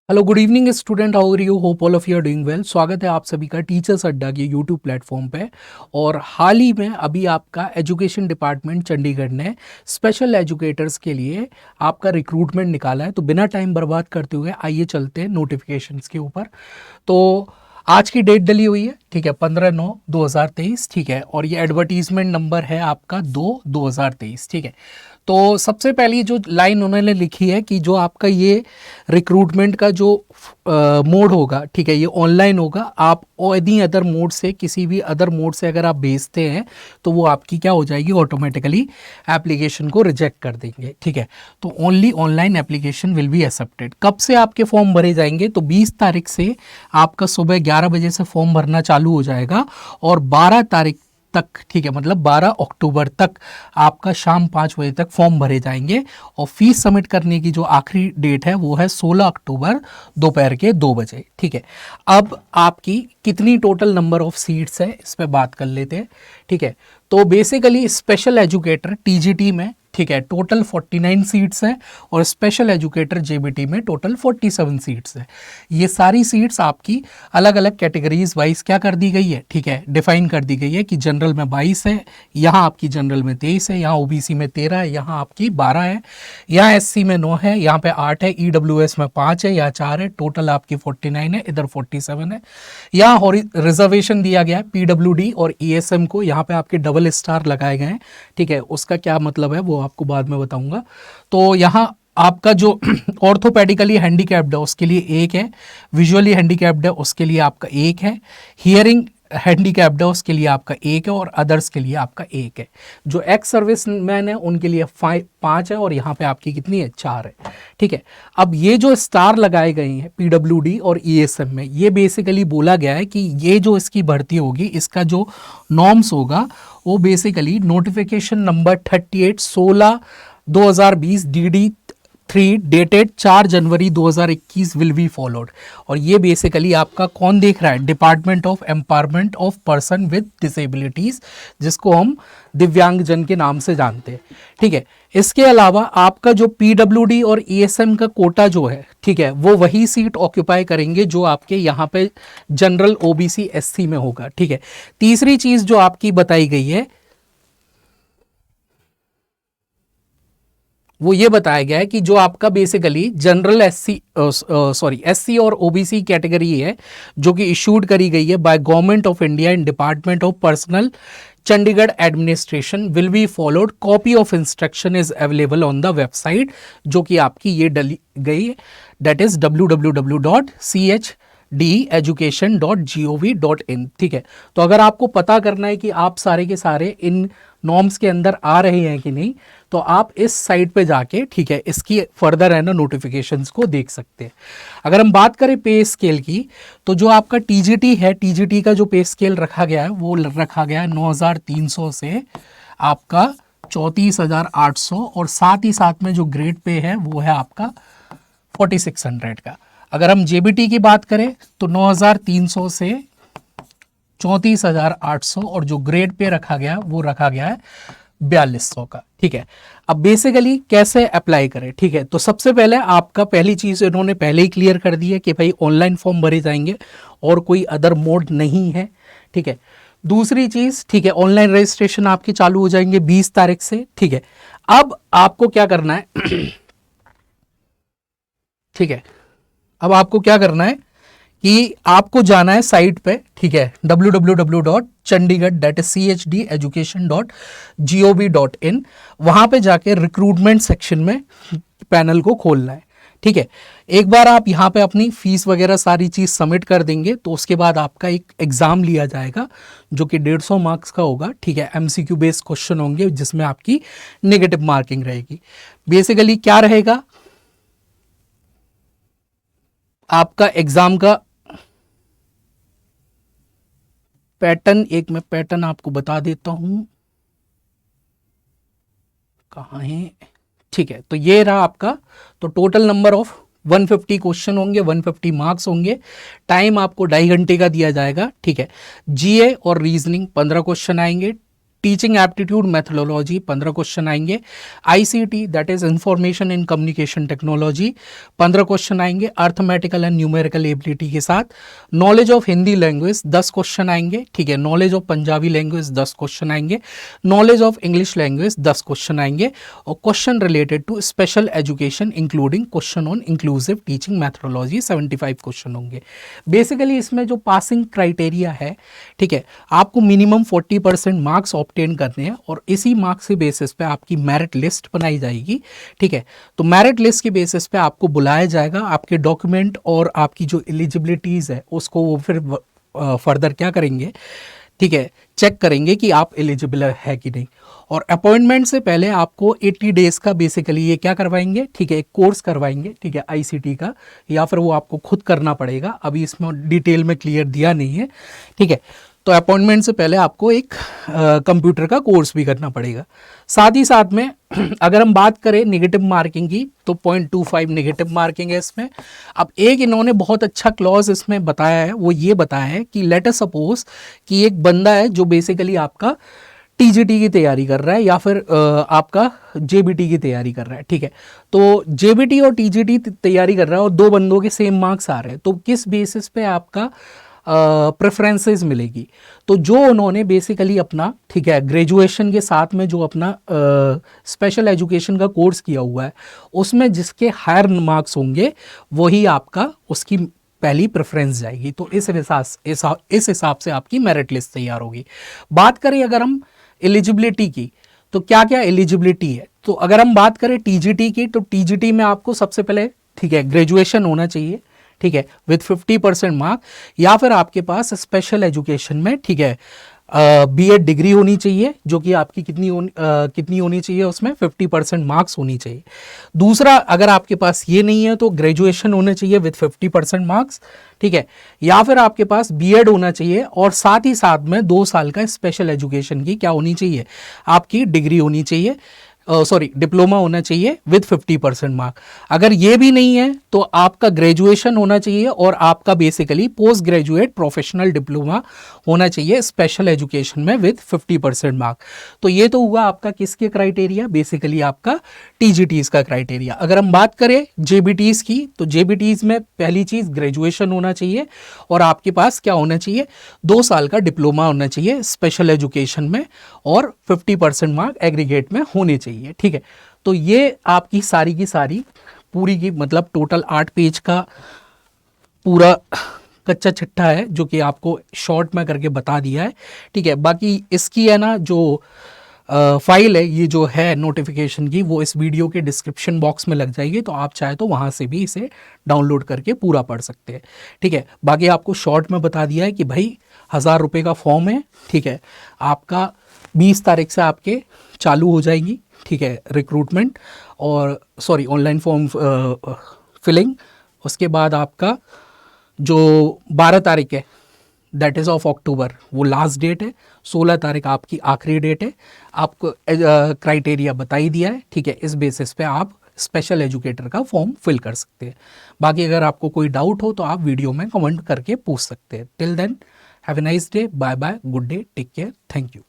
Hello good evening student, how are you? Hope all of you are doing well. स्वागत है आप सभी का टीचर्स अड्डा के यूट्यूब प्लेटफॉर्म पे। और हाल ही में अभी आपका एजुकेशन डिपार्टमेंट चंडीगढ़ ने स्पेशल एजुकेटर्स के लिए आपका रिक्रूटमेंट निकाला है। तो बिना टाइम बर्बाद करते हुए आइए चलते हैं नोटिफिकेशंस के ऊपर। तो आज की डेट डली हुई है, ठीक है, 15/9/2023, ठीक है। और ये एडवर्टीजमेंट नंबर है आपका 2/2023, ठीक है। तो सबसे पहली जो लाइन उन्होंने लिखी है कि जो आपका ये रिक्रूटमेंट का जो मोड होगा, ठीक है, ये ऑनलाइन होगा। आप एनी अदर मोड से, किसी भी अदर मोड से अगर आप भेजते हैं तो वो आपकी क्या हो जाएगी, ऑटोमेटिकली एप्लीकेशन को रिजेक्ट कर देंगे, ठीक है। तो only online application will be accepted. कब से आपके फॉर्म भरे जाएंगे? तो 20 तारीख से आपका सुबह 11 बजे से फॉर्म भरना चालू हो जाएगा और 12 तारीख तक, ठीक है, मतलब 12 अक्टूबर तक आपका शाम 5 बजे तक फॉर्म भरे जाएंगे। और फीस सबमिट करने की जो आखिरी डेट है वो है 16 अक्टूबर दोपहर के 2 बजे, ठीक है। अब आपकी कितनी टोटल नंबर ऑफ सीट्स है इस पर बात कर लेते हैं, ठीक है। तो बेसिकली स्पेशल एजुकेटर टीजीटी में, ठीक है, टोटल 49 सीट्स हैं और स्पेशल एजुकेटर जेबीटी में टोटल 47 सीट्स है। ये सारी सीट्स आपकी अलग अलग कैटेगरीज वाइज क्या कर दी गई है, ठीक है, डिफाइन कर दी गई है कि जनरल में 22 है, यहाँ आपकी जनरल में 23 है, यहाँ ओबीसी में 13 है, यहाँ आपकी 12 है, यहाँ एससी में 9 है, यहाँ पे 8 है, ईडब्ल्यूएस में 5 है, यहाँ 4 है, टोटल आपकी 49 है, इधर 47 है। यहाँ रिजर्वेशन दिया गया है पीडब्ल्यूडी और ईएसएम को, यहाँ पे आपके डबल स्टार लगाए गए हैं, ठीक है। उसका क्या मतलब है वो आपको बाद में बताऊंगा। तो यहाँ आपका जो ऑर्थोपेडिकली हैंडीकैप्ड है उसके लिए 1 है, विजुअली हैंडीकैप्ड है उसके लिए आपका 1 है, हियरिंग हैंडीकैप्ड है उसके लिए आपका 1 है और अदर्स के लिए आपका 1 है। जो एक्स सर्विस मैन है उनके लिए 5 है और यहाँ पे आपकी कितनी है, 4 है, ठीक है। अब ये जो स्टार लगाए गए हैं पीडब्ल्यूडी और ईएसएम में, ये बेसिकली बोला गया है कि ये जो इसकी भर्ती होगी, इसका जो नॉर्म्स होगा वो basically notification number 38/16/2020 DD3 dated 4 January 2021 will be followed. और ये बेसिकली आपका कौन देख रहा है, department of empowerment of person with disabilities, जिसको हम दिव्यांगजन के नाम से जानते हैं, ठीक है। इसके अलावा आपका जो पीडब्ल्यूडी और ईएसएम का कोटा जो है, ठीक है, वो वही सीट ऑक्यूपाई करेंगे जो आपके यहाँ पे जनरल ओबीसी एससी में होगा, ठीक है। तीसरी चीज जो आपकी बताई गई है वो ये बताया गया है कि जो आपका बेसिकली जनरल एससी और ओबीसी कैटेगरी है जो कि इशूड करी गई है by government of India in department of personal Chandigarh administration will be followed. Copy of instruction is available on the website, जो कि आपकी ये डली गई है, दैट इज www.chdeducation.gov.in, ठीक है। तो अगर आपको पता करना है कि आप सारे के सारे इन नॉर्म्स के अंदर आ रहे हैं कि नहीं, तो आप इस साइट पे जाके, ठीक है, इसकी फर्दर है ना नोटिफिकेशंस को देख सकते हैं। अगर हम बात करें पे स्केल की, तो जो आपका टीजीटी है, टीजीटी का जो पे स्केल रखा गया है वो रखा गया है 9,300 से आपका 34,800 और साथ ही साथ में जो ग्रेड पे है वो है आपका 4,600 का। अगर हम जेबीटी की बात करें तो 9,300 से 34,800 और जो ग्रेड पे रखा गया वो रखा गया है 4,200 का, ठीक है। अब बेसिकली कैसे अप्लाई करें, ठीक है। तो सबसे पहले आपका पहली चीज इन्होंने पहले ही क्लियर कर दी है कि भाई ऑनलाइन फॉर्म भरे जाएंगे और कोई अदर मोड नहीं है, ठीक है। दूसरी चीज, ठीक है, ऑनलाइन रजिस्ट्रेशन आपके चालू हो जाएंगे 20 तारीख से, ठीक है। अब आपको क्या करना है ठीक है, अब आपको क्या करना है कि आपको जाना है साइट पे, ठीक है, www.chandigarh.chdeducation.gov.in। वहां पे जाके रिक्रूटमेंट सेक्शन में पैनल को खोलना है, ठीक है। एक बार आप यहाँ पे अपनी फीस वगैरह सारी चीज सबमिट कर देंगे तो उसके बाद आपका एक एग्जाम लिया जाएगा जो कि 150 मार्क्स का होगा, ठीक है। एमसीक्यू बेस्ड क्वेश्चन होंगे जिसमें आपकी नेगेटिव मार्किंग रहेगी। बेसिकली क्या रहेगा आपका एग्जाम का पैटर्न, एक मैं पैटर्न आपको बता देता हूं कहाँ है, ठीक है। तो ये रहा आपका, तो टोटल नंबर ऑफ 150 क्वेश्चन होंगे, 150 मार्क्स होंगे। टाइम आपको 2.5 घंटे का दिया जाएगा, ठीक है। जीए और रीजनिंग 15 क्वेश्चन आएंगे, टीचिंग एप्टीट्यूड मेथोडोलॉजी 15 क्वेश्चन आएंगे। ICT that is information in communication technology 15 question आएंगे अर्थमेटिकल एंड न्यूमेरिकल एबिलिटी के साथ। Knowledge of Hindi language 10 question आएंगे, ठीक है। Knowledge of Punjabi language 10 question आएंगे। Knowledge of English language 10 question आएंगे और question related to special education including question on inclusive teaching methodology 75 question होंगे। बेसिकली इसमें जो पासिंग क्राइटेरिया है, ठीक है, आपको मिनिमम 40% मार्क्स ऑब्टेन करने हैं और इसी मार्क्स के बेसिस पे आपकी मेरिट लिस्ट बनाई जाएगी, ठीक है। तो मेरिट लिस्ट के बेसिस पे आपको बुलाया जाएगा, आपके डॉक्यूमेंट और आपकी जो एलिजिबिलिटीज़ है उसको वो फिर फर्दर क्या करेंगे, ठीक है, चेक करेंगे कि आप एलिजिबल है कि नहीं। और अपॉइंटमेंट से पहले आपको 80 डेज का बेसिकली ये क्या करवाएंगे, ठीक है, एक कोर्स करवाएंगे, ठीक है, आईसीटी का, या फिर वो आपको खुद करना पड़ेगा, अभी इसमें डिटेल में क्लियर दिया नहीं है, ठीक है। तो अपॉइंटमेंट से पहले आपको एक कंप्यूटर का कोर्स भी करना पड़ेगा। साथ ही साथ में अगर हम बात करें नेगेटिव मार्किंग की तो 0.25 नेगेटिव मार्किंग है इसमें। अब एक इन्होंने बहुत अच्छा क्लॉज इसमें बताया है, वो ये बताया है कि लेट अस सपोज कि एक बंदा है जो बेसिकली आपका टीजीटी की तैयारी कर रहा है या फिर आपका जेबीटी की तैयारी कर रहा है, ठीक है। तो जेबीटी और टीजीटी तैयारी कर रहा है और दो बंदों के सेम मार्क्स आ रहे हैं, तो किस बेसिस पे आपका प्रेफरेंसेस मिलेगी। तो जो उन्होंने बेसिकली अपना, ठीक है, ग्रेजुएशन के साथ में जो अपना स्पेशल एजुकेशन का कोर्स किया हुआ है उसमें जिसके हायर मार्क्स होंगे वही आपका उसकी पहली प्रेफरेंस जाएगी। तो इस हिसाब से आपकी मेरिट लिस्ट तैयार होगी। बात करें अगर हम एलिजिबिलिटी की तो क्या क्या एलिजिबिलिटी है, तो अगर हम बात करें टीजीटी की तो टीजीटी में आपको सबसे पहले, ठीक है, ग्रेजुएशन होना चाहिए, ठीक है, विथ 50% मार्क, या फिर आपके पास स्पेशल एजुकेशन में, ठीक है, बीएड डिग्री होनी चाहिए जो कि आपकी कितनी होनी चाहिए, उसमें 50% मार्क्स होनी चाहिए। दूसरा, अगर आपके पास ये नहीं है तो ग्रेजुएशन होना चाहिए विथ 50% मार्क्स, ठीक है, या फिर आपके पास बीएड होना चाहिए और साथ ही साथ में 2 साल का स्पेशल एजुकेशन की क्या होनी चाहिए, आपकी डिग्री होनी चाहिए, डिप्लोमा होना चाहिए विथ 50% मार्क। अगर ये भी नहीं है तो आपका ग्रेजुएशन होना चाहिए और आपका basically post graduate professional diploma होना चाहिए स्पेशल एजुकेशन में विथ 50% मार्क। तो ये तो हुआ आपका किसके क्राइटेरिया, बेसिकली आपका टीजीटीज का क्राइटेरिया। अगर हम बात करें जेबीटीज की तो जेबीटीज में पहली चीज ग्रेजुएशन होना चाहिए और आपके पास क्या होना चाहिए, 2 साल का डिप्लोमा होना चाहिए स्पेशल एजुकेशन में और 50% मार्क एग्रीगेट में होने चाहिए, ठीक है। तो ये आपकी सारी की सारी पूरी की मतलब टोटल 8 पेज का पूरा कच्चा चिट्ठा है जो कि आपको शॉर्ट में करके बता दिया है, ठीक है। बाकी इसकी है ना जो फाइल है, ये जो है नोटिफिकेशन की, वो इस वीडियो के डिस्क्रिप्शन बॉक्स में लग जाएगी, तो आप चाहे तो वहाँ से भी इसे डाउनलोड करके पूरा पढ़ सकते हैं, ठीक है। बाकी आपको शॉर्ट में बता दिया है कि भाई 1000 रुपये का फॉर्म है, ठीक है, आपका 20 तारीख से आपके चालू हो जाएगी, ठीक है, रिक्रूटमेंट और ऑनलाइन फॉर्म फिलिंग। उसके बाद आपका जो 12 तारीख है दैट इज़ ऑफ अक्टूबर वो लास्ट डेट है, 16 तारीख आपकी आखिरी डेट है। आपको क्राइटेरिया बता ही दिया है, ठीक है। इस बेसिस पे आप स्पेशल एजुकेटर का फॉर्म फिल कर सकते हैं। बाकी अगर आपको कोई डाउट हो तो आप वीडियो में कमेंट करके पूछ सकते हैं। Till then have a nice day, bye bye, good day, take care, thank you.